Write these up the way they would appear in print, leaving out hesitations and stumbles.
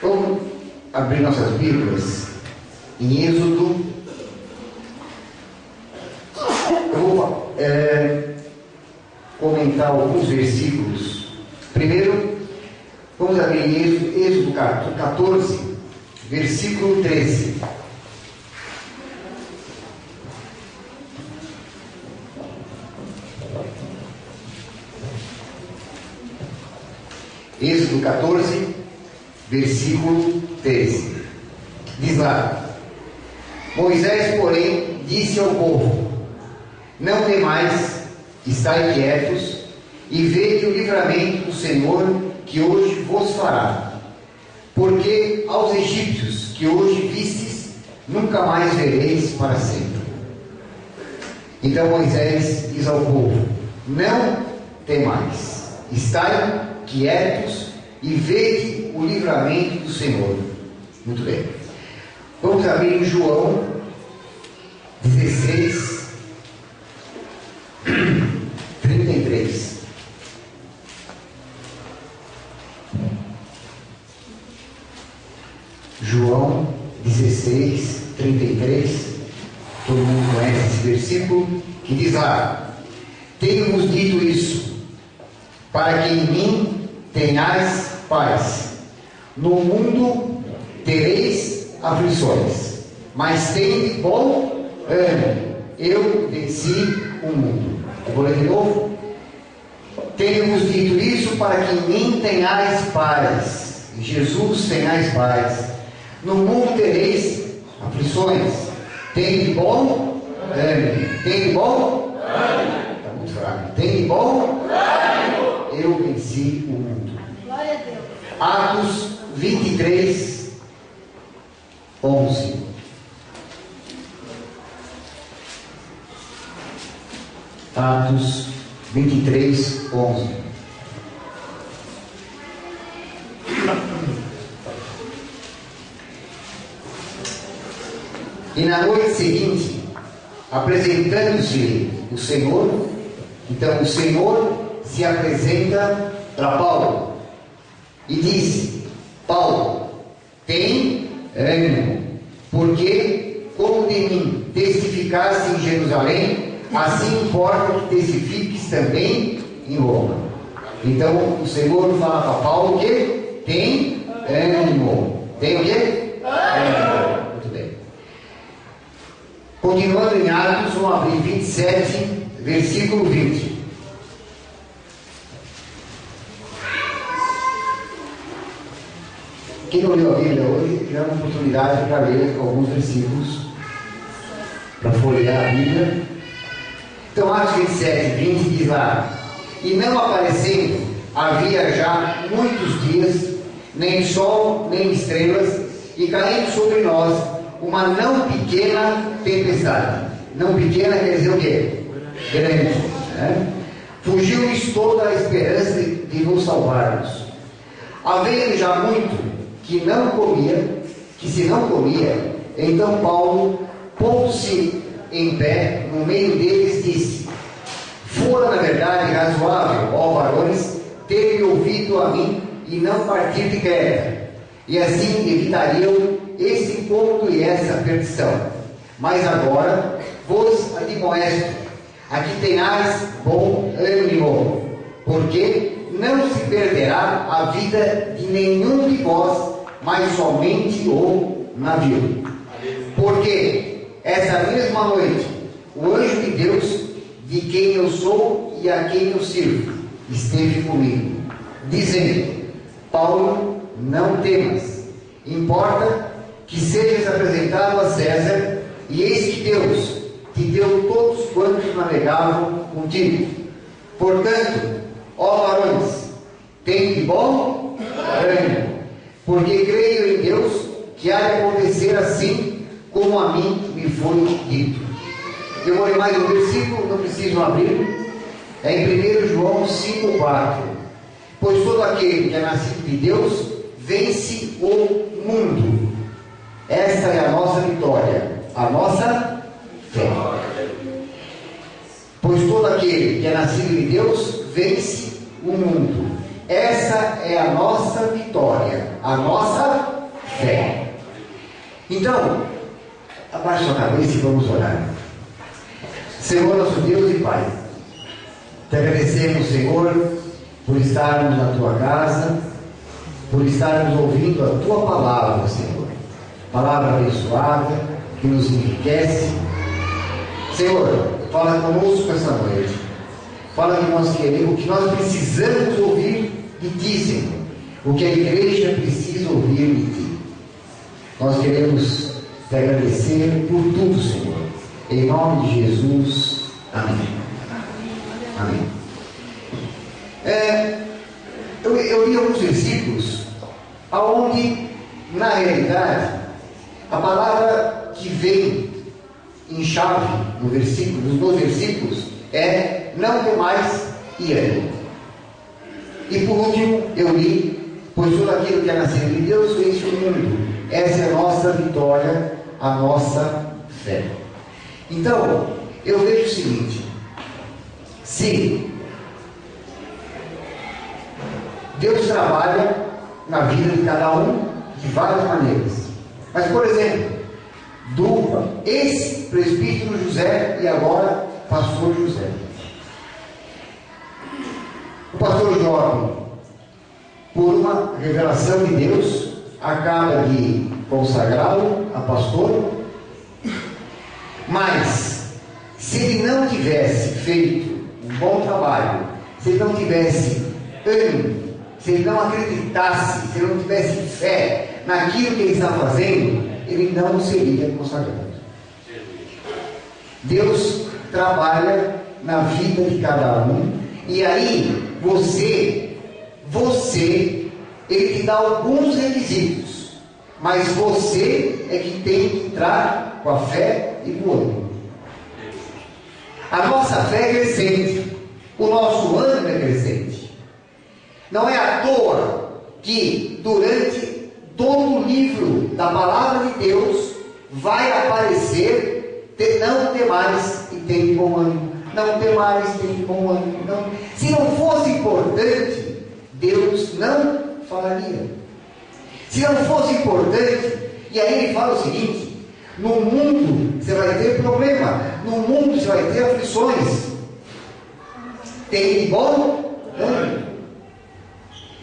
Vamos abrir nossas Bíblias em Êxodo. Eu vou comentar alguns versículos. Primeiro, vamos abrir em Êxodo 14, versículo 13. Êxodo 14, versículo 13. Diz lá: Moisés, porém, disse ao povo: Não temais, estai quietos, e vede o livramento do Senhor que hoje vos fará. Porque aos egípcios que hoje vistes, nunca mais vereis para sempre. Então Moisés diz ao povo: Não temais, estai quietos e vede o livramento do Senhor. Muito bem. Vamos abrir em João 16, 33. João 16, 33. Todo mundo conhece esse versículo que diz lá: Tenho-vos dito isso, para que em mim tenhais paz. No mundo tereis aflições, mas tende bom ânimo. Eu venci o mundo. Eu vou ler de novo. Tenho-vos dito isso para que em mim tenhais paz. Em Jesus tenhais paz. No mundo tereis aflições. Tende bom ânimo. Tende bom ânimo. Está muito fraco. Tende bom ânimo. Eu venci o mundo. Glória a Deus. Atos 23, 11. Atos 23, 11. E na noite seguinte, apresentando-se o Senhor, então o Senhor se apresenta para Paulo e disse: Paulo, tem ânimo, porque como de mim testificaste em Jerusalém, assim importa que testifiques também em Roma. Então o Senhor fala para Paulo que tem ânimo. Tem o quê? Ânimo. Muito bem. Continuando em Atos, vamos abrir 27, versículo 20. Quem não leu a Bíblia hoje, tiver uma oportunidade para ler alguns versículos, para folhear a Bíblia. Então, Atos 27, 20 diz lá: E não aparecendo, havia já muitos dias, nem sol, nem estrelas, e caindo sobre nós uma não pequena tempestade. Não pequena quer dizer o quê? Grande. Né? Fugiu-lhes toda a esperança de nos salvarmos. Havendo já muito que se não comia, então Paulo, pondo-se em pé no meio deles, disse: Fora na verdade razoável, ó varões, ter-me ouvido a mim e não partir de Creta, e assim evitariam este incômodo e essa perdição. Mas agora vos admoesto a que tenhais bom ânimo, porque não se perderá a vida de nenhum de vós, mas somente o navio. Porque essa mesma noite o anjo de Deus, de quem eu sou e a quem eu sirvo, esteve comigo, dizendo: Paulo, não temas, importa que sejas apresentado a César, e eis que Deus te deu todos quantos navegavam contigo. Portanto, ó varões, tende bom ânimo, porque creio em Deus que há de acontecer assim como a mim me foi dito. Eu vou ler mais um versículo, não precisam abrir. É em 1 João 5,4. Pois todo aquele que é nascido de Deus vence o mundo. Esta é a nossa vitória, a nossa fé. Pois todo aquele que é nascido de Deus vence o mundo. Essa é a nossa vitória, a nossa fé. Então, abaixe sua cabeça e vamos orar. Senhor, nosso Deus e Pai, te agradecemos, Senhor, por estarmos na tua casa, por estarmos ouvindo a tua palavra, Senhor. Palavra abençoada, que nos enriquece. Senhor, fala conosco essa noite. Fala que nós queremos, o que nós precisamos ouvir de ti, Senhor. O que a igreja precisa ouvir de ti. Nós queremos te agradecer por tudo, Senhor. Em nome de Jesus. Amém. Amém. Eu li alguns versículos onde, na realidade, a palavra que vem em chave no versículo, nos dois versículos, é não temais e ânimo. E por último, eu li, pois tudo aquilo que é nascido de Deus vence o mundo. Essa é a nossa vitória, a nossa fé. Então, eu vejo o seguinte: se Deus trabalha na vida de cada um de várias maneiras, mas, por exemplo, do ex-presbítero José e agora pastor José. O pastor jovem, por uma revelação de Deus, acaba de consagrá-lo a pastor, mas se ele não tivesse feito um bom trabalho, se ele não tivesse ânimo, se ele não acreditasse, se ele não tivesse fé naquilo que ele está fazendo, ele não seria consagrado. Deus trabalha na vida de cada um, e aí você, ele te dá alguns requisitos, mas você é que tem que entrar com a fé e com o ânimo. A nossa fé é crescente, o nosso ânimo é crescente. Não é à toa que durante todo o livro da palavra de Deus vai aparecer não temais e tem bom ânimo. Não temais e tem bom ânimo. Não. Se não fosse importante, Deus não falaria. Se não fosse importante, e aí ele fala o seguinte: no mundo você vai ter problema, no mundo você vai ter aflições. Tem bom ânimo.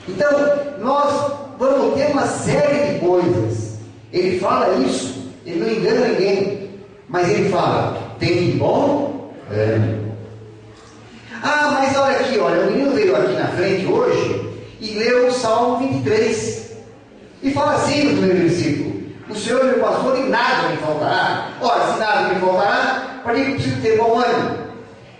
Então, nós vamos ter uma série de coisas. Ele fala isso, ele não engana ninguém, mas ele fala: tem bom ânimo. Ah, mas olha aqui, olha, o menino veio aqui na frente hoje e leu o Salmo 23 e fala assim no primeiro versículo: o Senhor me passou e nada me faltará. Ora, se nada me faltará, para que eu preciso ter bom ânimo?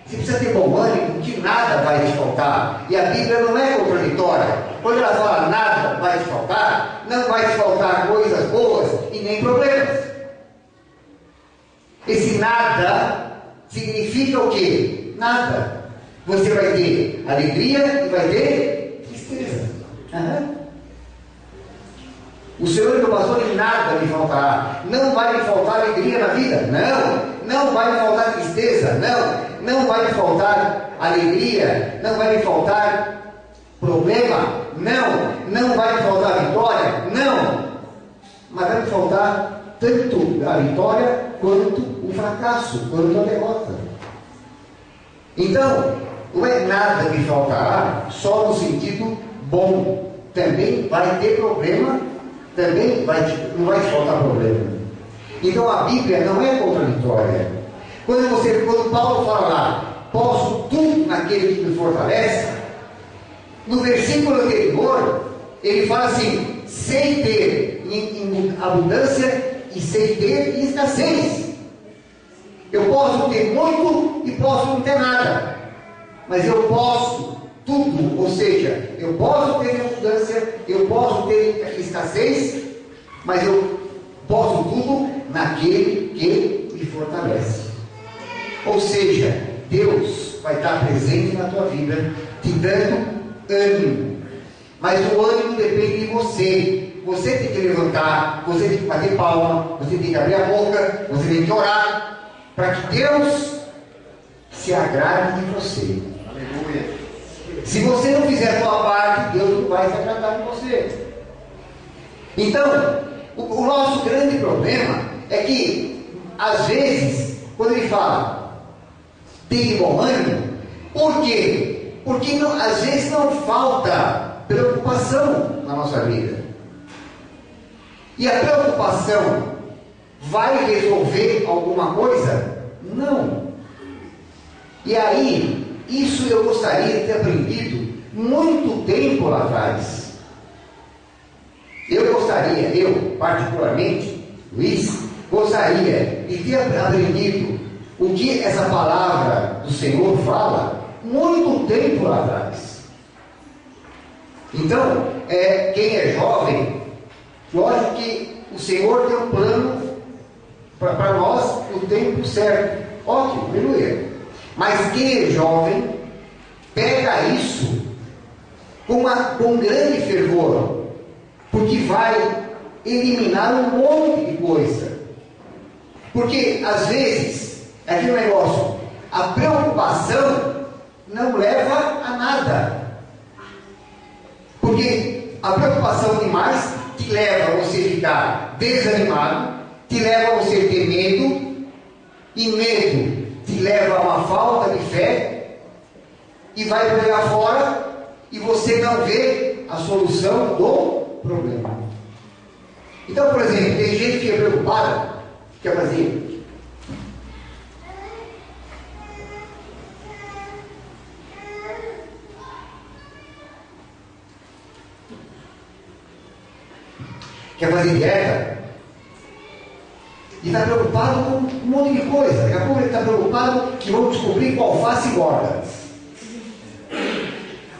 Você precisa ter bom ânimo, que nada vai te faltar. E a Bíblia não é contraditória. Quando ela fala nada vai te faltar, não vai te faltar coisas boas e nem problemas. Esse nada significa o quê? Nada. Você vai ter alegria e vai ter tristeza. O Senhor me passou e nada me faltará. Não vai me faltar alegria na vida? Não vai me faltar tristeza? Não vai me faltar alegria? Não vai me faltar problema? Não vai me faltar vitória? Não. Mas vai me faltar tanto a vitória quanto o fracasso, quanto a derrota. Então, não é nada me faltará só no sentido bom. Também vai ter problema, também não vai te faltar problema. Então a Bíblia não é contraditória. Quando Paulo fala lá, posso tudo naquele que me fortalece, no versículo anterior, ele fala assim: sem ter em abundância e sem ter em escassez. Eu posso ter muito e posso não ter nada, mas eu posso tudo, ou seja, eu posso ter abundância, eu posso ter escassez, mas eu posso tudo naquele que me fortalece. Ou seja, Deus vai estar presente na tua vida, te dando ânimo. Mas o ânimo depende de você. Você tem que levantar, você tem que bater palma, você tem que abrir a boca, você tem que orar, para que Deus se agrade de você. Aleluia. Se você não fizer a sua parte, Deus não vai se agradar de você. Então, O nosso grande problema é que, às vezes, quando ele fala tem bom ânimo, por quê? Porque às vezes não falta preocupação na nossa vida. E a preocupação vai resolver alguma coisa? Não. E aí, isso eu gostaria de ter aprendido muito tempo lá atrás. Eu particularmente, Luiz, gostaria de ter aprendido o que essa palavra do Senhor fala muito tempo lá atrás. Então, quem é jovem, lógico que o Senhor tem um plano para nós no tempo certo. Ótimo, aleluia. Mas quem é jovem, pega isso com grande fervor, porque vai eliminar um monte de coisa. Porque, às vezes, é aquele negócio, a preocupação não leva a nada. Porque a preocupação demais te leva a você ficar desanimado, te leva a você ter medo, e medo te leva a uma falta de fé, e vai pegar fora, e você não vê a solução do problema. Então, por exemplo, tem gente que é preocupada, quer fazer dieta e está preocupado com um monte de coisa. Daqui a pouco ele está preocupado que vão descobrir qual alface engorda.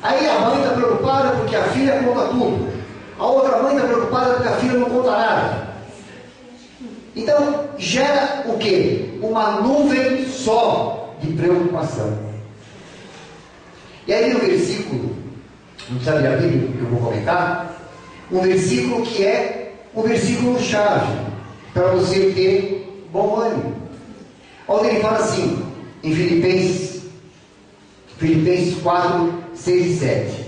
Aí a mãe está preocupada porque a filha conta tudo. A outra mãe está preocupada porque a filha não conta nada. Então gera o quê? Uma nuvem só de preocupação. E aí no versículo, não precisa ler a Bíblia que eu vou comentar, um versículo que é um versículo chave para você ter bom ânimo. Onde ele fala assim, em Filipenses 4, 6 e 7.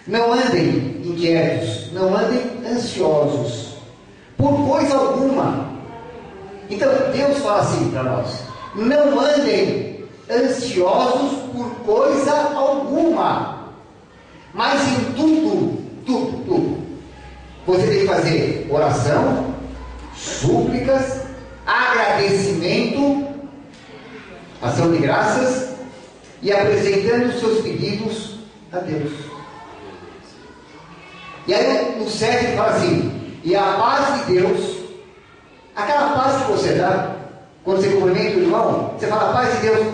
Não andem inquietos, não andem ansiosos por coisa alguma. Então Deus fala assim para nós: não andem ansiosos por coisa alguma, mas em tudo, você tem que fazer oração, súplicas, agradecimento, ação de graças, e apresentando os seus pedidos a Deus. E aí no 7 ele fala assim: e a paz de Deus, aquela paz que você dá quando você cumprimenta o irmão, você fala: a paz de Deus,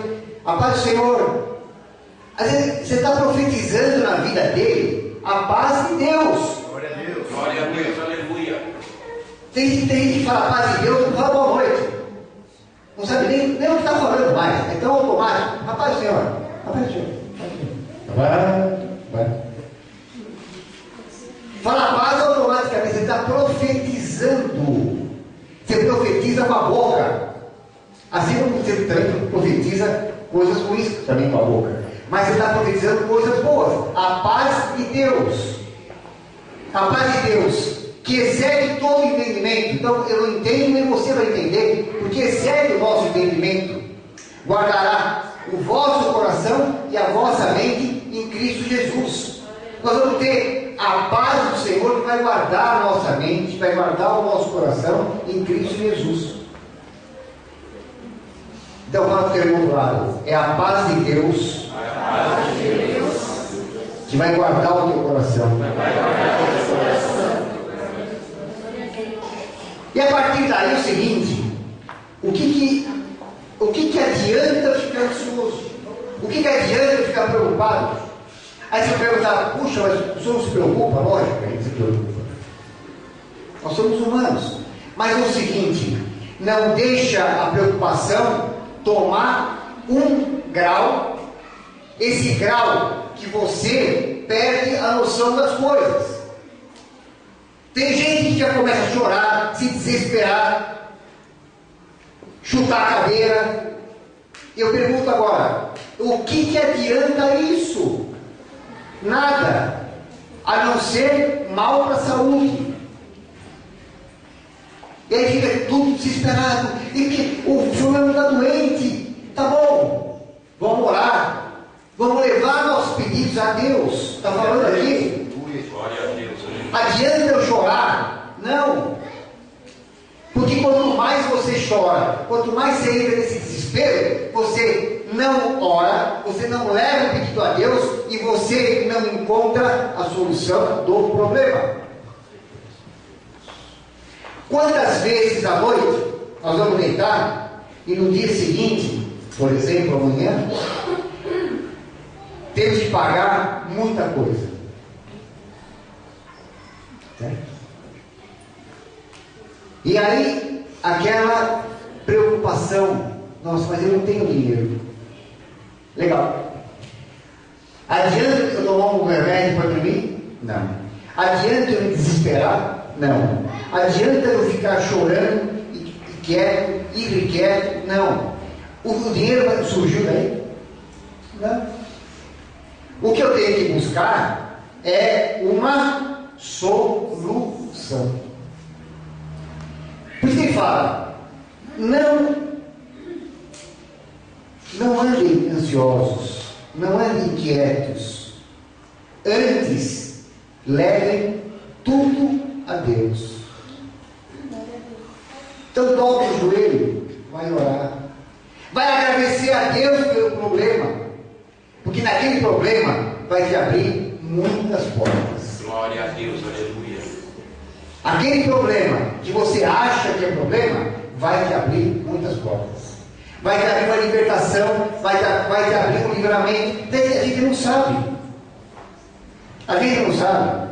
a paz do Senhor. Às vezes você está profetizando na vida dele a paz de Deus. Glória a Deus, glória a Deus, aleluia. Tem gente que fala a paz de Deus, não fala boa noite, não sabe nem o que está falando mais, é tão automático. A paz do Senhor, a paz do Senhor. Vai. Fala a paz automaticamente, você está profetizando. Você profetiza com a boca, assim como você também profetiza coisas ruins também com a boca, mas você está profetizando coisas boas. A paz de Deus, a paz de Deus que excede todo entendimento. Então eu não entendo e você vai entender, porque excede o nosso entendimento, guardará o vosso coração e a vossa mente em Cristo Jesus. Nós vamos ter a paz do Senhor que vai guardar a nossa mente, vai guardar o nosso coração em Cristo Jesus. Então fala para o teu outro lado: é a paz de Deus, que vai guardar o teu coração. E a partir daí é o seguinte: o que adianta ficar ansioso? O que adianta ficar preocupado? Aí você perguntar: puxa, mas o senhor não se preocupa? Lógico que a gente se preocupa. Nós somos humanos. Mas é o seguinte: não deixa a preocupação tomar um grau, esse grau que você perde a noção das coisas. Tem gente que já começa a chorar, se desesperar, chutar a cadeira. Eu pergunto agora: o que adianta isso? Nada, a não ser mal para a saúde. E aí fica tudo desesperado. E que o fulano está doente. Tá bom, vamos orar. Vamos levar nossos pedidos a Deus. Está falando aqui? Glória a Deus. Adianta eu chorar? Não. Porque quanto mais você chora, quanto mais você entra nesse desespero, você não ora, você não leva o pedido a Deus e você não encontra a solução do problema. Quantas vezes à noite nós vamos deitar e no dia seguinte, por exemplo, amanhã, temos que pagar muita coisa. Certo? E aí, aquela preocupação, nossa, mas eu não tenho dinheiro. Legal. Adianta eu tomar um remédio para dormir? Não. Adianta eu me desesperar? Não. Adianta eu ficar chorando e quieto, irrequieto? Não. O dinheiro surgiu daí? Não. O que eu tenho que buscar é uma solução. Por isso que ele fala, não andem ansiosos, não andem inquietos, antes levem tudo a Deus. Então dobre o joelho, vai orar, vai agradecer a Deus pelo problema, porque naquele problema vai te abrir muitas portas. Glória a Deus, aleluia. Aquele problema que você acha que é problema, vai te abrir muitas portas. Vai te abrir uma libertação, vai te abrir um livramento. A gente não sabe. A gente não sabe.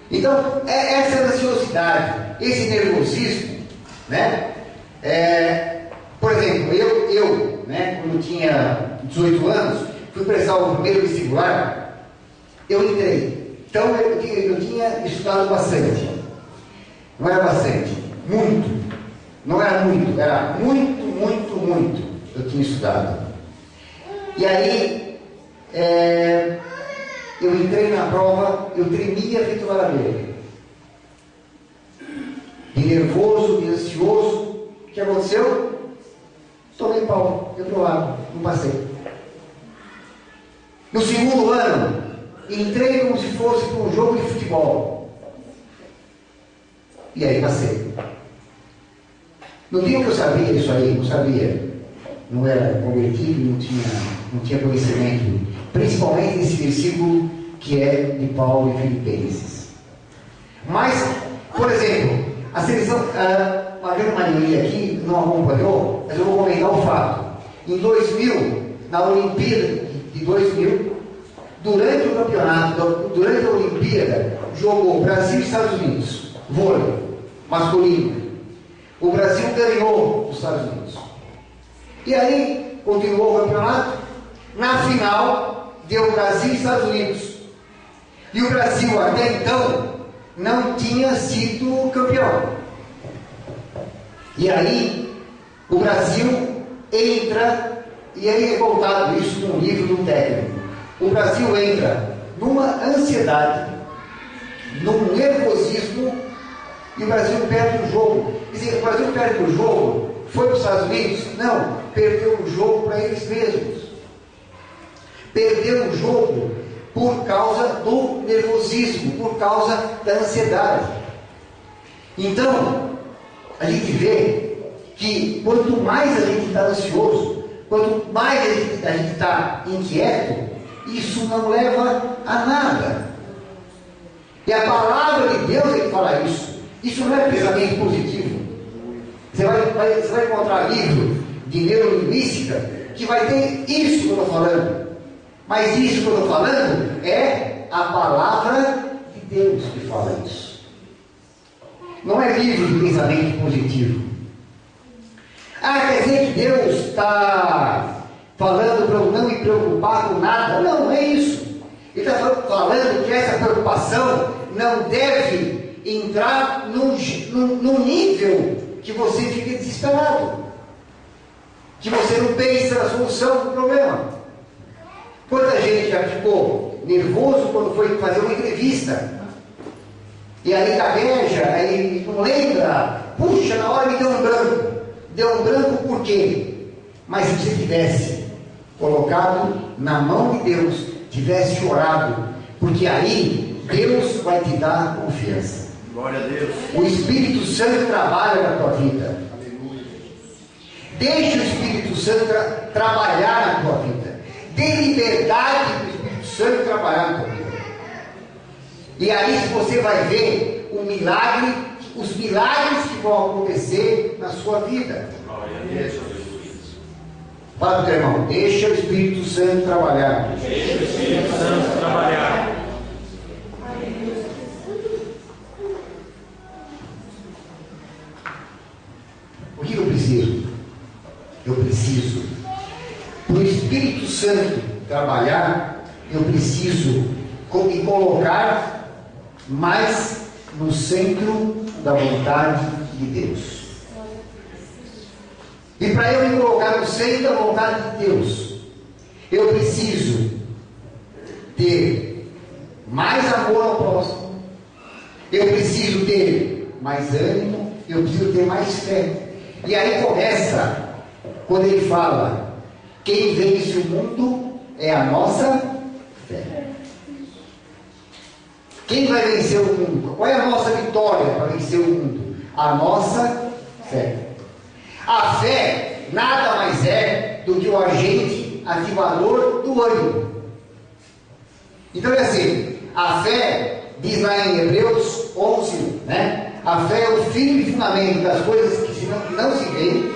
Então, essa ansiosidade, esse nervosismo, né? Por exemplo, eu né, quando tinha 18 anos, fui prestar o primeiro vestibular, eu entrei. Então eu tinha estudado bastante. Não era bastante, muito. Não era muito, era muito. Eu tinha estudado. E aí, eu entrei na prova, eu tremia feito barabeira. De nervoso, de ansioso. O que aconteceu? Tomei pau, reprovado, não passei. No segundo ano, entrei como se fosse para um jogo de futebol. E aí passei. No dia que eu sabia isso aí, não sabia. Não era convertido, não tinha conhecimento. Principalmente esse versículo que é de Paulo e Filipenses. Mas, por exemplo, a seleção, uma grande maioria aqui não acompanhou, mas eu vou comentar o fato. Em 2000, na Olimpíada de 2000, durante o campeonato, durante a Olimpíada, jogou Brasil e Estados Unidos, vôlei, masculino. O Brasil ganhou os Estados Unidos. E aí, continuou o campeonato. Na final, deu Brasil e Estados Unidos. E o Brasil, até então, não tinha sido campeão. E aí, o Brasil entra, e aí é contado isso num livro do técnico. O Brasil entra numa ansiedade, num nervosismo, e o Brasil perde o jogo. Quer dizer, o Brasil perde o jogo, foi para os Estados Unidos? Não, perdeu o jogo para eles mesmos. Perdeu o jogo por causa do nervosismo, por causa da ansiedade. Então, a gente vê que quanto mais a gente está ansioso, quanto mais a gente está inquieto, isso não leva a nada. E a palavra de Deus é que fala isso. Isso não é pensamento positivo. Você vai encontrar livro de neurolinguística que vai ter isso que eu estou falando. Mas isso que eu estou falando é a palavra de Deus que fala isso. Não é livro de pensamento positivo. Quer dizer que Deus está falando para eu não me preocupar com nada? Não, não é isso. Ele está falando que essa preocupação não deve entrar num nível que você fique desesperado, que você não pense na solução do problema. Quanta gente já ficou nervoso quando foi fazer uma entrevista, e aí gagueja, aí não lembra, puxa, na hora me deu um branco. Deu um branco por quê? Mas se você tivesse colocado na mão de Deus, tivesse orado, porque aí Deus vai te dar confiança. Glória a Deus. O Espírito Santo trabalha na tua vida. Aleluia. Deixa o Espírito Santo trabalhar na tua vida. Dê liberdade para o Espírito Santo trabalhar na tua vida. E aí você vai ver o milagre, os milagres que vão acontecer na sua vida. Glória a Deus, aleluia. Fala para o teu irmão, deixa o Espírito Santo trabalhar. Deixa o Espírito Santo trabalhar. O que eu preciso? Eu preciso, para o Espírito Santo trabalhar, eu preciso me colocar mais no centro da vontade de Deus. E para eu me colocar no centro da vontade de Deus, eu preciso ter mais amor ao próximo, eu preciso ter mais ânimo, eu preciso ter mais fé. E aí começa, quando ele fala, quem vence o mundo é a nossa fé. Quem vai vencer o mundo? Qual é a nossa vitória para vencer o mundo? A nossa fé. A fé nada mais é do que o agente ativador do ânimo. Então é assim, a fé, diz lá em Hebreus 11, né? A fé é o firme fundamento das coisas que não se veem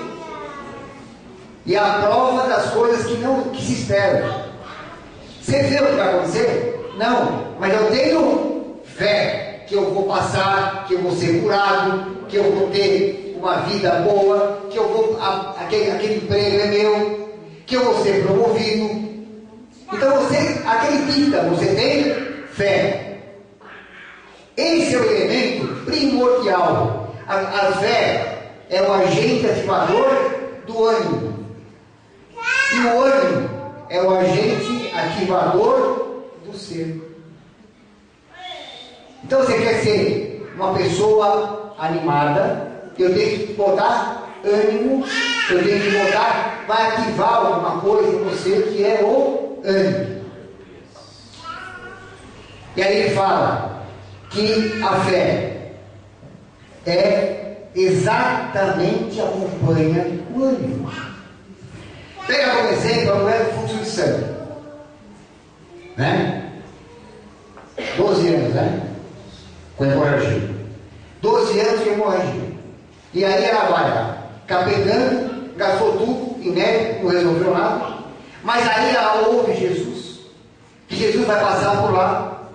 e a prova das coisas que se esperam. Você vê o que vai acontecer? Não, mas eu tenho fé que eu vou passar, que eu vou ser curado, que eu vou ter uma vida boa, que eu vou aquele emprego é meu, que eu vou ser promovido. Então você acredita, você tem fé. Esse é o elemento primordial. A fé é o agente ativador do ânimo. E o ânimo é o agente ativador do ser. Então você quer ser uma pessoa animada, eu tenho que botar ânimo, eu tenho que botar, vai ativar alguma coisa em você que é o ânimo. E aí ele fala que a fé é exatamente acompanha o ânimo. Pega como exemplo a mulher do fluxo de sangue, né? 12 anos, né? Com hemorragia. 12 anos de hemorragia. E aí ela vai capengando, gastou tudo, em médico, não resolveu nada. Mas aí ela ouve Jesus, que Jesus vai passar por lá.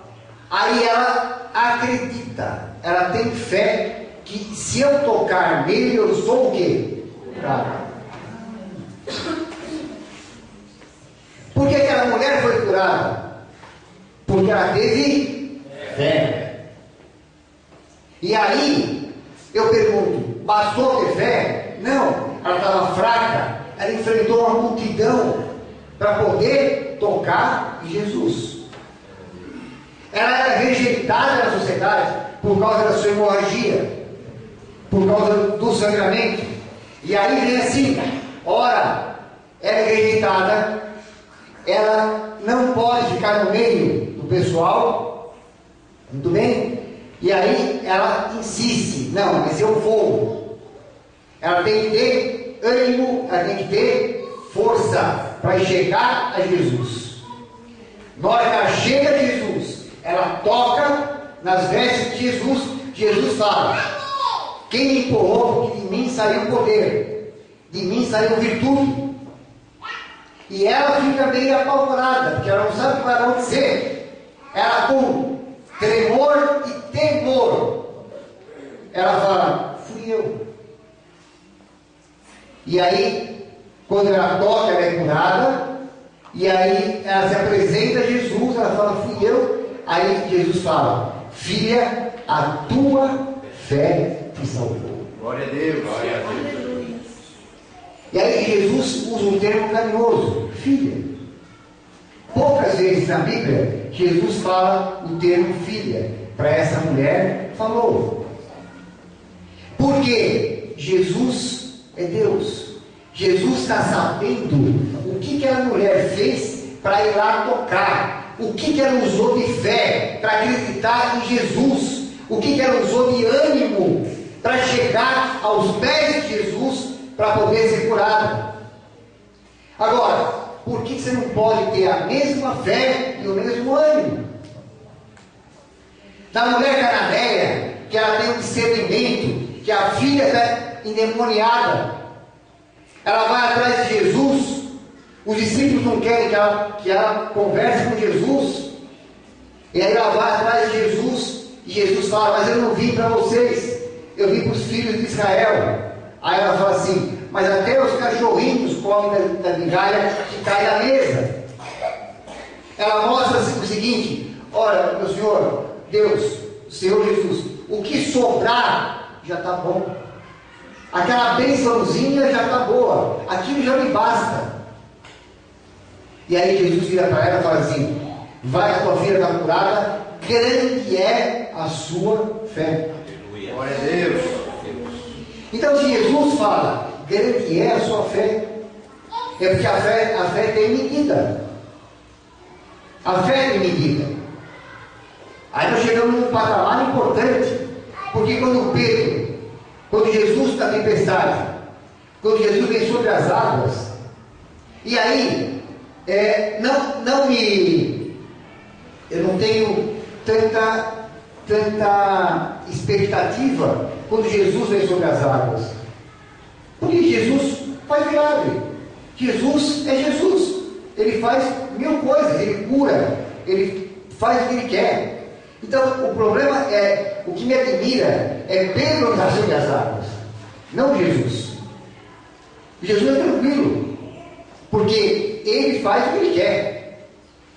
Aí ela acredita, ela tem fé que se eu tocar nele, eu sou o quê? Curado. Por que aquela mulher foi curada? Porque ela teve fé. E aí, eu pergunto, bastou ter fé? Não, ela estava fraca, ela enfrentou uma multidão para poder tocar em Jesus. Ela era rejeitada na sociedade por causa da sua hemorragia, por causa do sangramento. E aí vem assim, ora, ela é rejeitada, ela não pode ficar no meio do pessoal, muito bem? E aí ela insiste, não, mas eu vou. Ela tem que ter ânimo, ela tem que ter força para chegar a Jesus. Na hora que ela chega a Jesus, ela toca nas vestes de Jesus, Jesus fala, quem me empurrou, porque de mim saiu poder, de mim saiu virtude. E ela fica meio apavorada, porque ela não sabe o que vai acontecer. Ela com tremor e temor, ela fala, fui eu. E aí, quando ela toca, ela é curada, e aí ela se apresenta a Jesus, ela fala, fui eu. Aí Jesus fala, filha, a tua fé te salvou. Glória a Deus. Glória a Deus. E aí Jesus usa um termo carinhoso, filha. Poucas vezes na Bíblia, Jesus fala o termo filha. Para essa mulher, falou. Porque Jesus é Deus. Jesus está sabendo o que aquela mulher fez para ir lá tocar. O que ela usou de fé para acreditar em Jesus. O que ela usou de ânimo para chegar aos pés de Jesus para poder ser curada. Agora, por que você não pode ter a mesma fé e o mesmo ânimo? Da mulher cananeia, que ela tem um discernimento, que a filha está endemoniada, ela vai atrás de Jesus, os discípulos não querem que ela converse com Jesus, e aí ela vai atrás de Jesus, e Jesus fala, mas eu não vim para vocês, eu vim para os filhos de Israel. Aí ela fala assim, mas até os cachorrinhos comem da migalha que cai da mesa. Ela mostra o seguinte, olha, meu Senhor, Deus, Senhor Jesus, o que sobrar já está bom. Aquela bênçãozinha já está boa, aquilo já me basta. E aí Jesus vira para ela e fala assim, vai, a tua filha está curada, grande é a sua fé. Glória a Deus. Então se Jesus fala, grande é a sua fé, é porque a fé tem medida. A fé tem medida. Aí nós chegamos num patamar importante, porque quando Jesus está na tempestade, quando Jesus vem sobre as águas, e aí, eu não tenho tanta expectativa quando Jesus vem sobre as águas, porque Jesus faz milagre. Jesus é Jesus, ele faz mil coisas, ele cura, ele faz o que ele quer. Então o problema é, o que me admira é Pedro andar sobre as águas, não Jesus. Jesus é tranquilo, porque ele faz o que ele quer.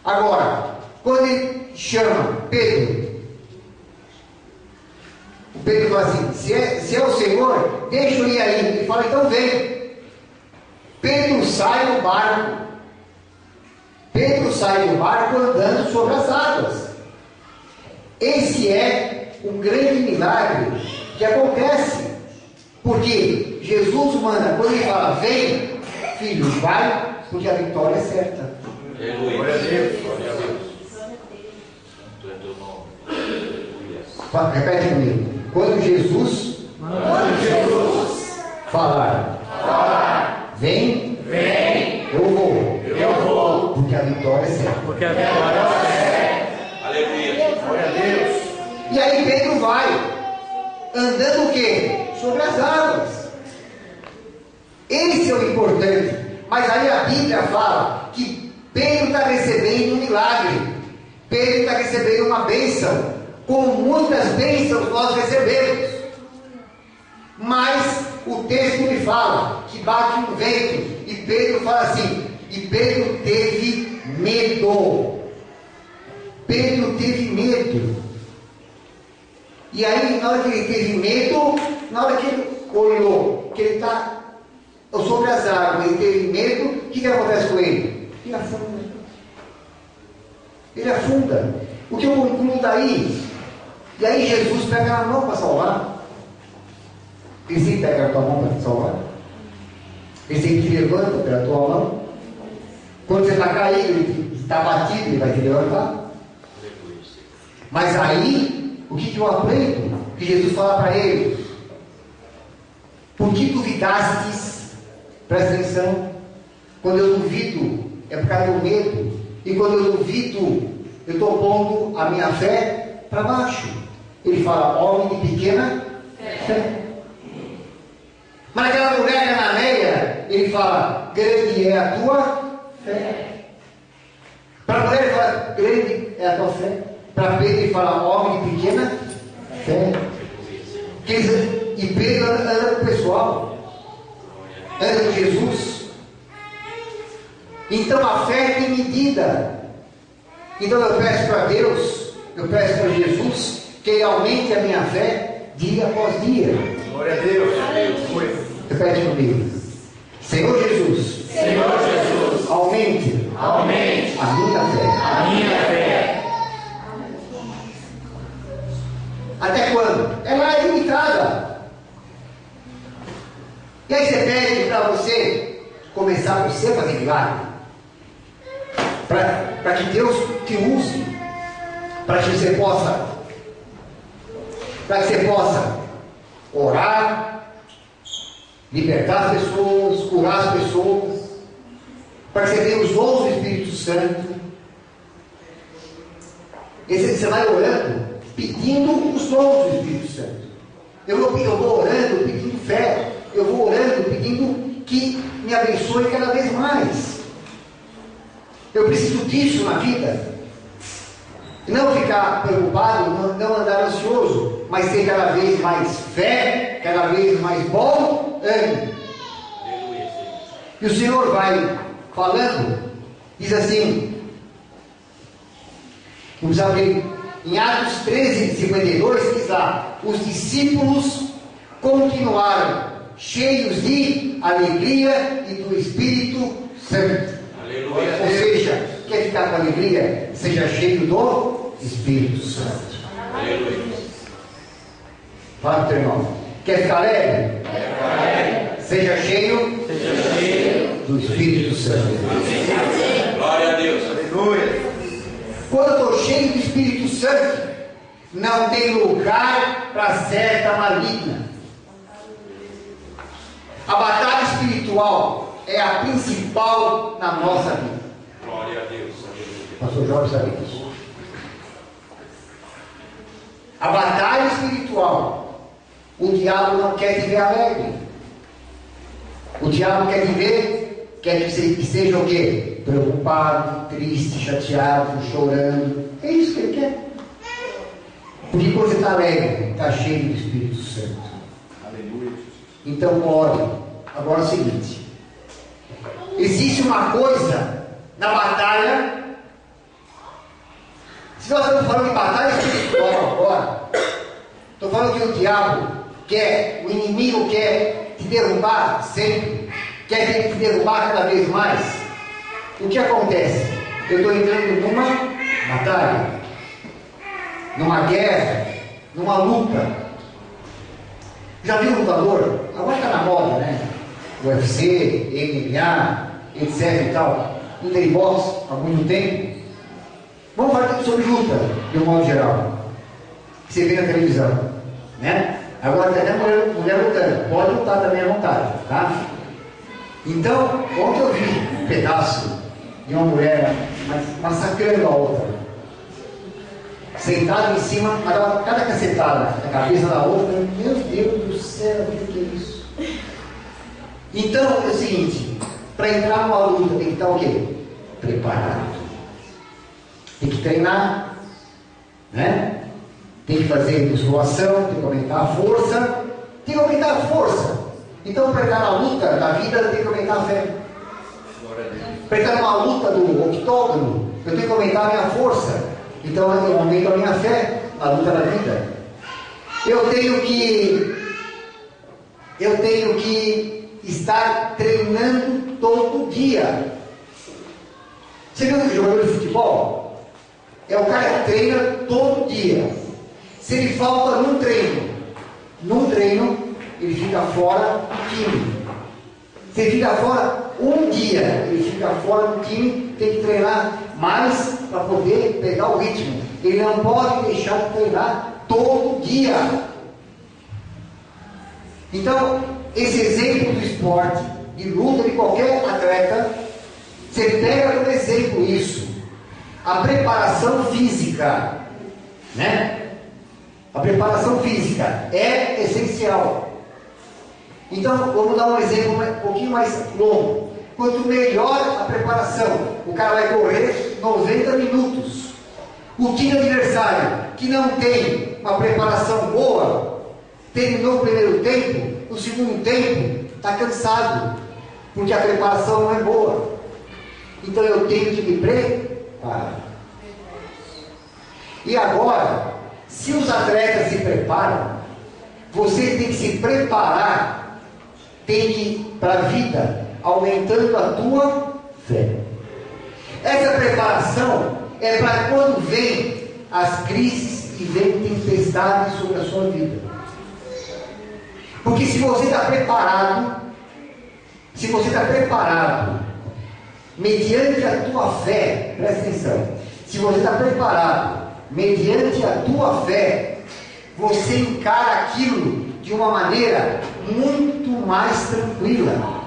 Agora, quando ele chama Pedro, o Pedro fala assim, se é o Senhor, deixa eu ir aí. Ele fala, então vem. Pedro sai do barco. Pedro sai do barco andando sobre as águas. Esse é um grande milagre que acontece, porque Jesus manda, quando ele fala, vem, filho, vai, porque a vitória é certa. Glória a Deus. Glória a Deus. Repete comigo. Quando Jesus falar, vem, eu vou, porque a vitória é certa. Porque a vitória é certa. Aleluia. Glória a Deus. E aí Pedro vai, andando o quê? Sobre as águas. Esse é o importante. Mas aí a Bíblia fala que Pedro está recebendo um milagre. Pedro está recebendo uma bênção. Como muitas bênçãos nós recebemos. Mas o texto me fala que bate um vento. E Pedro fala assim, e Pedro teve medo. Pedro teve medo. E aí, na hora que ele teve medo, na hora que ele olhou, que ele está sobre as águas, ele teve medo, o que acontece com ele? Ele afunda. Ele afunda. O que eu concluo daí? E aí Jesus pega na mão para salvar. Ele sempre pega a tua mão para te salvar. Ele sempre te levanta pela tua mão. Quando você está caído, ele está batido, ele vai te levantar. Mas aí, o que eu aprendo? Que Jesus fala para ele: por que duvidastes? Presta atenção. Quando eu duvido, é por causa do medo. E quando eu duvido, eu estou pondo a minha fé para baixo. Ele fala, homem de pequena fé. Mas aquela mulher cananeia, ele fala, grande é a tua fé. Para a mulher ele fala, grande é a tua fé. Para Pedro ele fala, homem de pequena fé. E Pedro anda com o pessoal, anda com Jesus. Então a fé tem medida. Então eu peço para Deus, eu peço para Jesus, que Ele aumente a minha fé dia após dia. Glória a Deus. Repete comigo. Senhor Jesus, aumente a minha fé. Até quando? Ela é limitada. para você começar você a fazer milagre. Para que Deus te use. Para que você possa orar, libertar as pessoas, curar as pessoas, para que você tenha os dons do Espírito Santo. Você vai orando, pedindo os dons do Espírito Santo. Eu vou orando, pedindo fé. Eu vou orando, pedindo que me abençoe cada vez mais. Eu preciso disso na vida. Não ficar preocupado, não andar ansioso, mas ter cada vez mais fé, cada vez mais bom ânimo. E o Senhor vai falando, diz assim, vamos abrir em Atos 13:52, diz lá: os discípulos continuaram cheios de alegria e do Espírito Santo. Aleluia. Ou seja, quer ficar com alegria? Seja cheio do Espírito Santo. Aleluia. Fala para o teu irmão. Quer ficar alegre? Seja cheio do Espírito Santo. Glória a Deus. Aleluia. Quando eu estou cheio do Espírito Santo, não tem lugar para seta maligna. A batalha espiritual é a principal na nossa vida. Glória a Deus. Pastor Jorge sabe disso. A batalha espiritual, o diabo não quer te ver alegre. O diabo quer te ver, quer que você esteja o quê? Preocupado, triste, chateado, chorando. É isso que ele quer. Porque quando você está alegre, está cheio do Espírito Santo. Aleluia. Então ore. Agora é o seguinte: existe uma coisa na batalha. Se nós estamos falando de batalha espiritual agora, estou falando que o diabo quer, o inimigo quer te derrubar sempre, quer te derrubar cada vez mais. O que acontece? Eu estou entrando numa batalha, numa guerra, numa luta. Já viu o lutador? Agora está na moda, né? UFC, MMA, etc e tal. Luta em boxe há muito tempo. Vamos falar sobre luta, de um modo geral. Que você vê na televisão, né? Agora tem até mulher lutando. Pode lutar também à vontade, tá? Então, ontem eu vi um pedaço de uma mulher massacrando a outra. Sentada em cima, cada cacetada na cabeça da outra. Meu Deus do céu, o que é isso? Então, é o seguinte: para entrar numa luta tem que estar o quê? Preparado. Tem que treinar, né? Tem que fazer musculação, tem que aumentar a força. Tem que aumentar a força. Então, para entrar na luta da vida, tem que aumentar a fé. Para entrar numa luta do octógono, eu tenho que aumentar a minha força. Então, eu aumento a minha fé na luta da vida. Eu tenho que estar treinando todo dia. Você viu que jogador de futebol? É o cara que treina todo dia. Se ele falta num treino, ele fica fora do time. Se ele fica fora um dia, ele fica fora do time, tem que treinar mais para poder pegar o ritmo. Ele não pode deixar de treinar todo dia. Então, esse exemplo do esporte, de luta de qualquer atleta, você pega como exemplo isso. A preparação física, né? A preparação física é essencial. Então, vamos dar um exemplo um pouquinho mais longo. Quanto melhor a preparação, o cara vai correr 90 minutos. O time adversário que não tem uma preparação boa, terminou o primeiro tempo, o segundo tempo está cansado, porque a preparação não é boa. Então eu tenho que me preparar. E agora, se os atletas se preparam, você tem que se preparar, tem que ir para a vida, aumentando a tua fé. Essa preparação é para quando vem as crises e vem tempestades sobre a sua vida. Porque se você está preparado, se você está preparado, mediante a tua fé, presta atenção, se você está preparado, mediante a tua fé, você encara aquilo de uma maneira muito mais tranquila.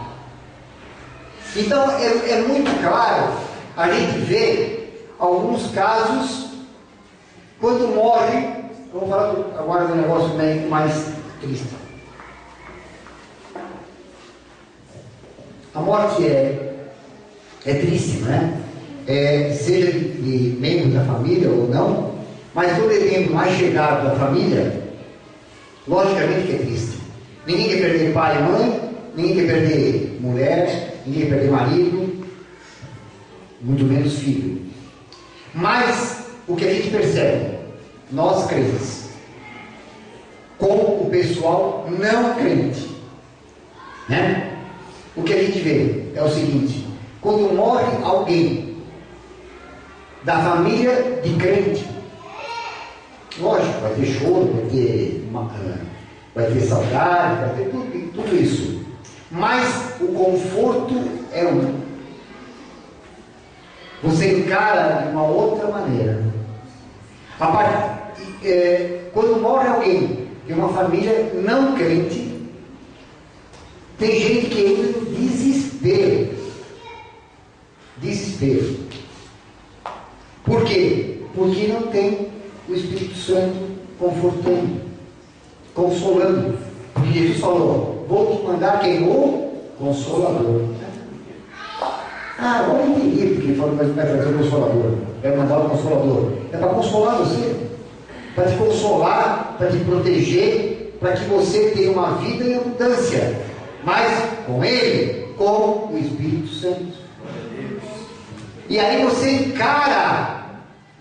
Então é muito claro, a gente vê alguns casos, quando morre, vamos falar agora de um negócio bem mais triste. A morte é triste, né? Seja de membro da família ou não, mas quando é membro mais chegado da família, logicamente que é triste. Ninguém quer perder pai e mãe, ninguém quer perder mulher, ninguém quer perder marido, muito menos filho. Mas o que a gente percebe, nós crentes, com o pessoal não crente, né? O que a gente vê é o seguinte: quando morre alguém da família de crente, lógico, vai ter choro, vai ter saudade, vai ter tudo isso. Mas o conforto é um. Você encara de uma outra maneira. Quando morre alguém de uma família não crente, tem gente que entra no desespero. Desespero. Por quê? Porque não tem o Espírito Santo confortando, consolando. Porque Jesus falou: vou te mandar quem? O Consolador. Agora eu entendi porque ele falou que vai trazer o Consolador. Vai mandar o Consolador. É para consolar você, para te consolar, para te proteger, para que você tenha uma vida em abundância. Mas com Ele, com o Espírito Santo. E aí você encara,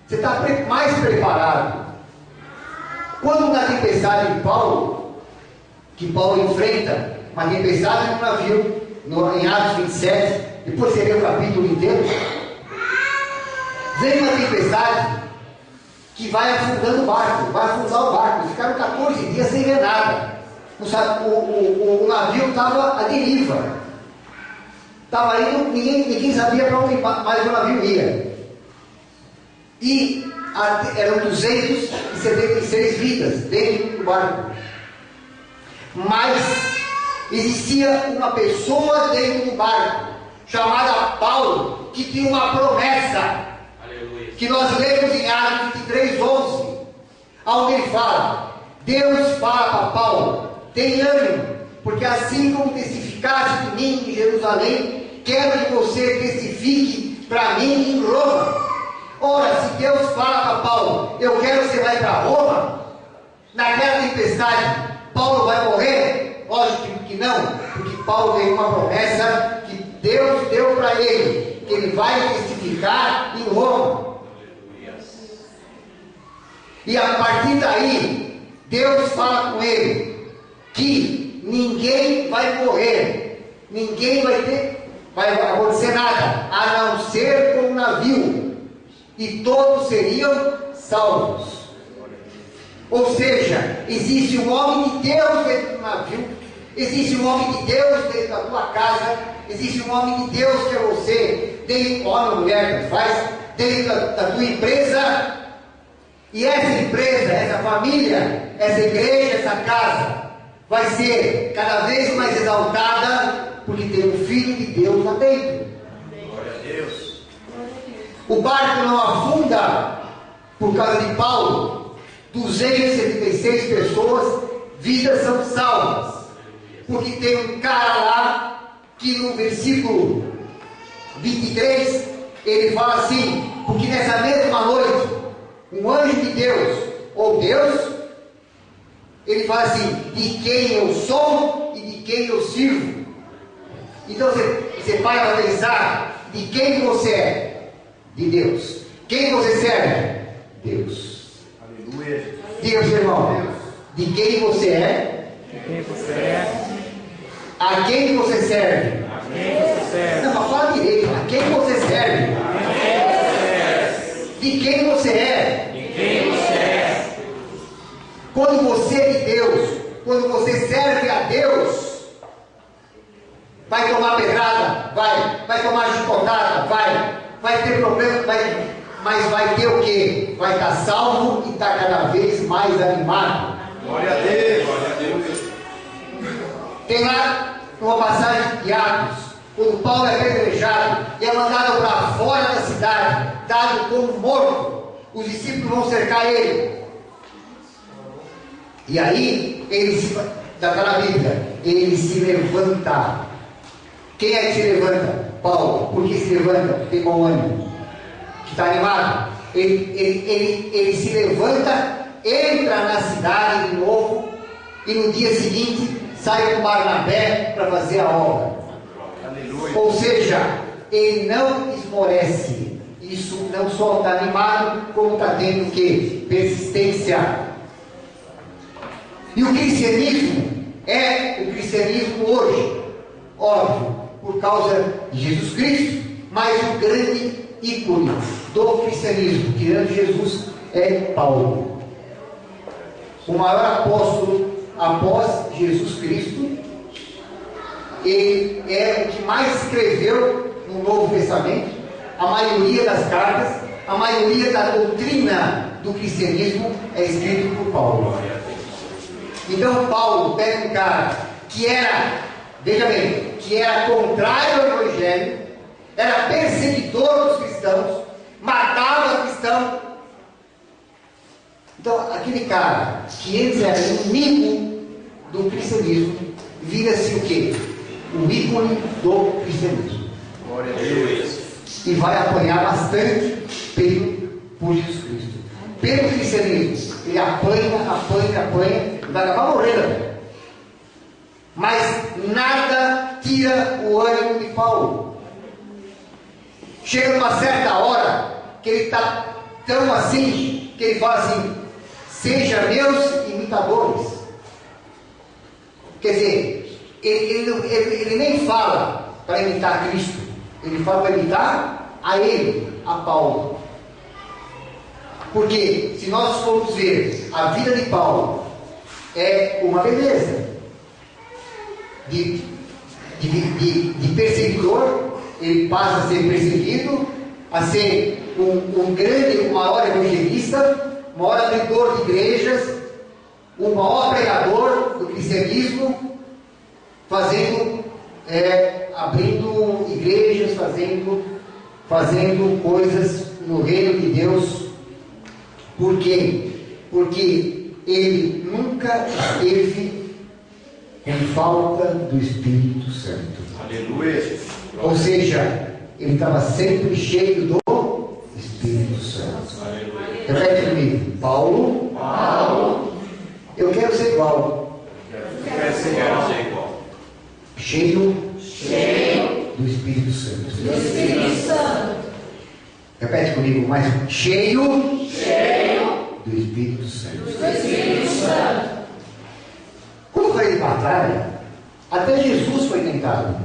você está mais preparado. Quando na tempestade de Paulo, que Paulo enfrenta uma tempestade no navio, em Atos 27, depois você lê o capítulo inteiro, vem uma tempestade que vai afundando o barco, vai afundar o barco. Eles ficaram 14 dias sem ver nada. O navio estava à deriva, estava indo, ninguém sabia para onde mais o navio ia. E eram 276 vidas dentro do barco. Mas existia uma pessoa dentro do barco, chamada Paulo, que tinha uma promessa. Aleluia. Que nós lemos em Atos 23:11, onde ele fala: Deus fala para Paulo: tem ânimo, porque assim como testificaste de mim em Jerusalém, quero que você testifique para mim em Roma. Ora, se Deus fala para Paulo: eu quero que você vá para Roma, naquela tempestade, Paulo vai morrer? Lógico que não, porque Paulo tem uma promessa que Deus deu para ele, que ele vai testificar em Roma. E a partir daí, Deus fala com ele que ninguém vai morrer, ninguém vai acontecer nada, a não ser com o navio, e todos seriam salvos. Ou seja, existe um homem de Deus dentro do navio, existe um homem de Deus dentro da tua casa, existe um homem de Deus que é você, dentro, homem ou mulher que faz, dentro da tua empresa. E essa empresa, essa família, essa igreja, essa casa vai ser cada vez mais exaltada, porque tem um Filho de Deus lá dentro. Glória a Deus. O barco não afunda por causa de Paulo. 276 pessoas, vidas são salvas, porque tem um cara lá que no versículo 23 ele fala assim: porque nessa mesma noite um anjo de Deus, ou Deus, ele fala assim: de quem eu sou e de quem eu sirvo. Então você para para pensar: de quem você é? De Deus. Quem você serve? Deus. Aleluia. Diga, seu irmão, de quem você é? De quem você é? A quem você serve? A quem você serve? Não, mas fala direito. A quem você serve? A quem você serve? De quem você é? De quem você é? Quando você é de Deus, quando você serve a Deus, vai tomar vai tomar chicotada, vai ter problema, mas vai ter o quê? Vai estar salvo e estar cada vez mais animado. Glória a Deus, glória a Deus. Tem lá uma passagem de Atos, quando Paulo é apedrejado e é mandado para fora da cidade, dado como morto. Os discípulos vão cercar ele. E aí, está na Bíblia, ele se levanta. Quem é que se levanta? Paulo. Por que se levanta? Tem bom ânimo. Que está animado. Ele se levanta, entra na cidade de novo e no dia seguinte sai com Barnabé para fazer a obra. Aleluia. Ou seja, ele não esmorece. Isso não só está animado, como está tendo o quê? Persistência. E o cristianismo é o cristianismo hoje, óbvio, por causa de Jesus Cristo, mas o grande ícone do cristianismo, tirando Jesus, é Paulo. O maior apóstolo após Jesus Cristo. Ele é o que mais escreveu no Novo Testamento. A maioria das cartas, a maioria da doutrina do cristianismo é escrito por Paulo. Então Paulo pega um cara que era, veja bem, que era contrário ao Evangelho, era perseguidor dos cristãos, matava cristãos. Então aquele cara que antes era inimigo do cristianismo, vira-se o quê? O ícone do cristianismo. Glória a Deus. E vai apanhar bastante por Jesus Cristo. Pelo cristianismo, ele apanha, e vai acabar morrendo. Mas nada tira o ânimo de Paulo. Chega numa certa hora que ele está tão assim, que ele fala assim: seja meus imitadores. Quer dizer, ele nem fala para imitar Cristo. Ele fala para imitar a ele, a Paulo. Porque se nós formos ver a vida de Paulo, é uma beleza de perseguidor. Ele passa a ser perseguido, a ser um maior evangelista, o maior abridor de igrejas, o maior pregador do cristianismo, abrindo igrejas, fazendo coisas no reino de Deus. Por quê? Porque ele nunca esteve em falta do Espírito Santo. Aleluia. Ou seja, ele estava sempre cheio do Espírito Santo. Aleluia. Repete comigo: Paulo, eu quero ser igual. Quero ser igual. Cheio do Espírito Santo. Repete comigo, mais cheio do Espírito Santo. Quando foi de batalha, até Jesus foi tentado,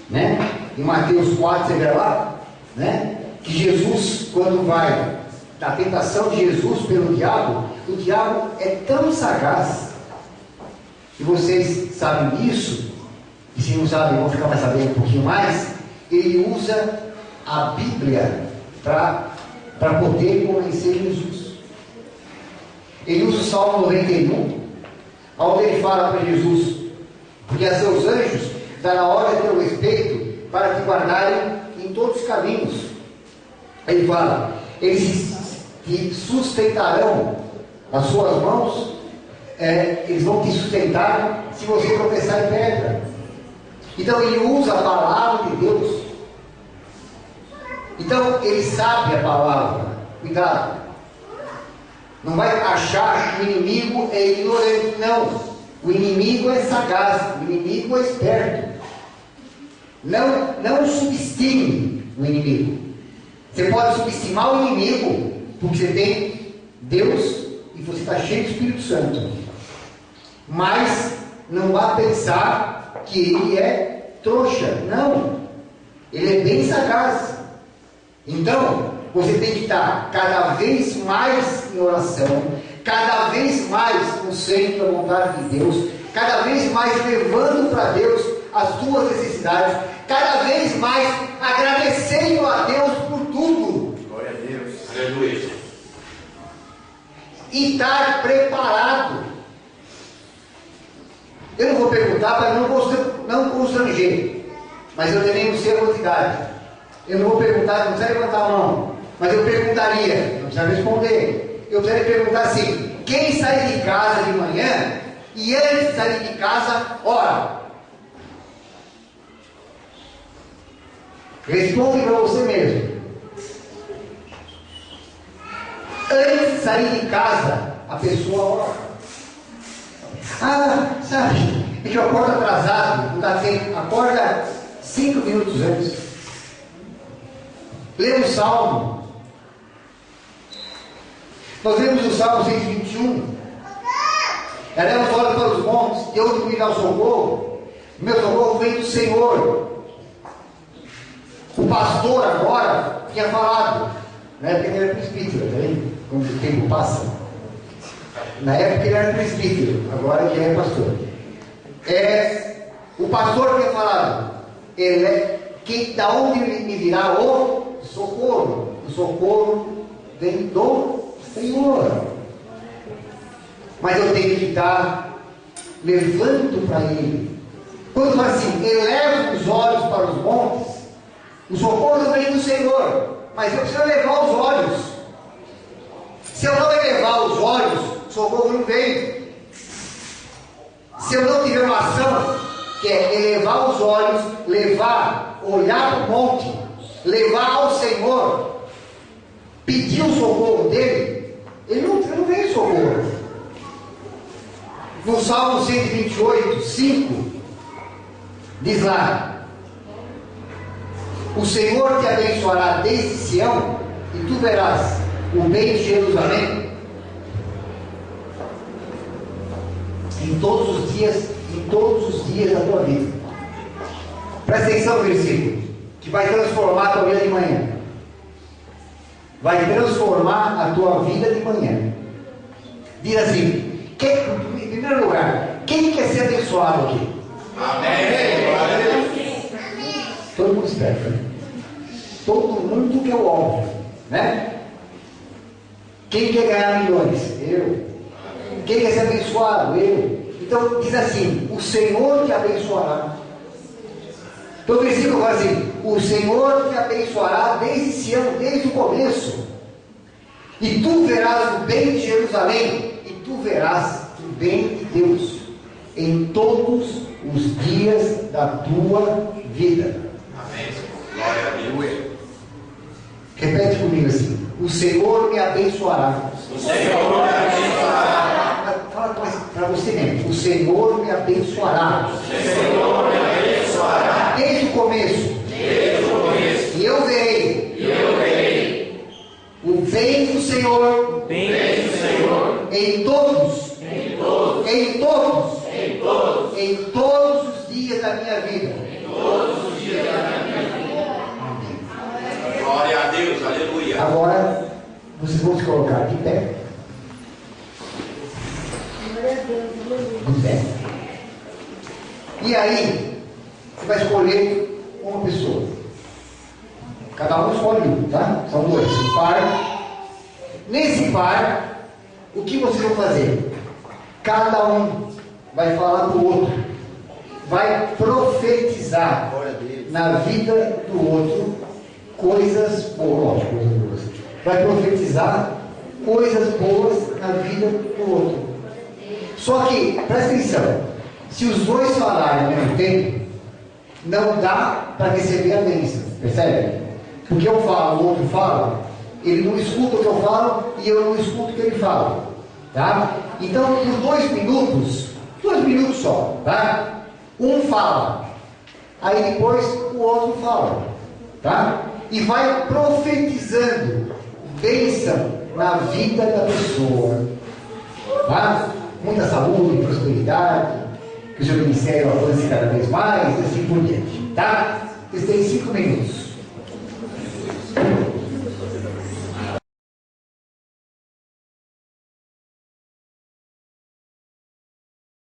né? Em Mateus 4, você vê lá, né? Que Jesus, quando vai da tentação de Jesus pelo diabo, o diabo é tão sagaz, e vocês sabem disso, e se não sabem, vão ficar mais sabendo um pouquinho mais. Ele usa a Bíblia para poder convencer Jesus. Ele usa o Salmo 91, onde ele fala para Jesus: porque a seus anjos dará ordem a teu respeito para te guardarem em todos os caminhos. Ele fala: eles te sustentarão as suas mãos, eles vão te sustentar se você tropeçar em pedra. Então ele usa a palavra de Deus. Então ele sabe a palavra. Cuidado. Não vai achar que o inimigo é ignorante. Não. O inimigo é sagaz. O inimigo é esperto. Não subestime o inimigo. Você pode subestimar o inimigo porque você tem Deus e você está cheio do Espírito Santo. Mas não vá pensar que ele é trouxa. Não. Ele é bem sagaz. Então, você tem que estar cada vez mais em oração, cada vez mais no centro da vontade de Deus, cada vez mais levando para Deus as tuas necessidades, cada vez mais agradecendo a Deus por tudo. Glória a Deus. Aleluia. E estar preparado. Eu não vou perguntar para não constranger, mas eu também não sei a quantidade. Eu não vou perguntar, não precisa levantar a mão, mas eu perguntaria, não precisa responder. Eu precisaria perguntar assim: quem sai de casa de manhã e antes de sair de casa, ora? Responde para você mesmo. Antes de sair de casa, a pessoa ora. Ah, sabe, é que eu acordo atrasado, não dá tempo. Acorda 5 minutos antes. Lê um salmo. Nós lemos o Salmo 121. Eleva os olhos para os montes, de onde me dá o socorro. Meu socorro vem do Senhor. O pastor agora tinha falado, na época ele era presbítero, tá vendo? Quando o tempo passa. Na época ele era presbítero, agora ele é pastor. O pastor tinha falado, da onde me virá o socorro? O socorro vem do Senhor. Mas eu tenho que estar levando para Ele. Quando fala assim, eleva os olhos para os montes, o socorro vem do Senhor, mas eu preciso levar os olhos. Se eu não elevar os olhos, o socorro não vem. Se eu não tiver uma ação, que é elevar os olhos, olhar para o monte, levar ao Senhor, pedir o socorro dele, ele não vem socorro. No Salmo 128, 5, diz lá: o Senhor te abençoará desde Sião, e tu verás o bem de Jerusalém em todos os dias da tua vida. Presta atenção no versículo, que vai transformar a tua vida de manhã. Vai transformar a tua vida de manhã. Diz assim, em primeiro lugar, quem quer ser abençoado aqui? Amém. Todo mundo esperto, né? Todo mundo quer o óbvio, né? Quem quer ganhar milhões? Eu. Quem quer ser abençoado? Eu. Então diz assim, o Senhor te abençoará. Então o versículo fala assim, o Senhor te abençoará desde Sião, desde o começo. E tu verás o bem de Jerusalém, e tu verás o bem de Deus em todos os dias da tua vida. Amém. Glória a Deus. Repete comigo assim, o Senhor me abençoará. O Senhor me abençoará. Fala para você mesmo, o Senhor me abençoará. O Senhor me abençoará. Desde o começo. Desde o começo. E eu verei. O bem do Senhor. Bem do Senhor. Em todos. Em todos. Em todos. Em todos. Em todos os dias da minha vida. Em todos os dias da minha vida. Amém. Glória a Deus. Aleluia. Agora, vocês vão se colocar de pé. De pé. E aí, você vai escolher uma pessoa. Cada um escolhe um, tá? São dois. Um par. Nesse par, o que vocês vão fazer? Cada um vai falar para o outro. Vai profetizar na vida do outro coisas boas. Vai profetizar coisas boas na vida do outro. Só que, presta atenção, se os dois falarem ao mesmo tempo, não dá para receber a bênção, percebe? Porque eu falo, o outro fala, ele não escuta o que eu falo e eu não escuto o que ele fala, tá? Então, por 2 minutos só, tá? Um fala, aí depois o outro fala, tá? E vai profetizando bênção na vida da pessoa, tá? Muita saúde, prosperidade, que o seu ministério avance cada vez mais, e assim por diante, tá? Vocês têm 5 minutos.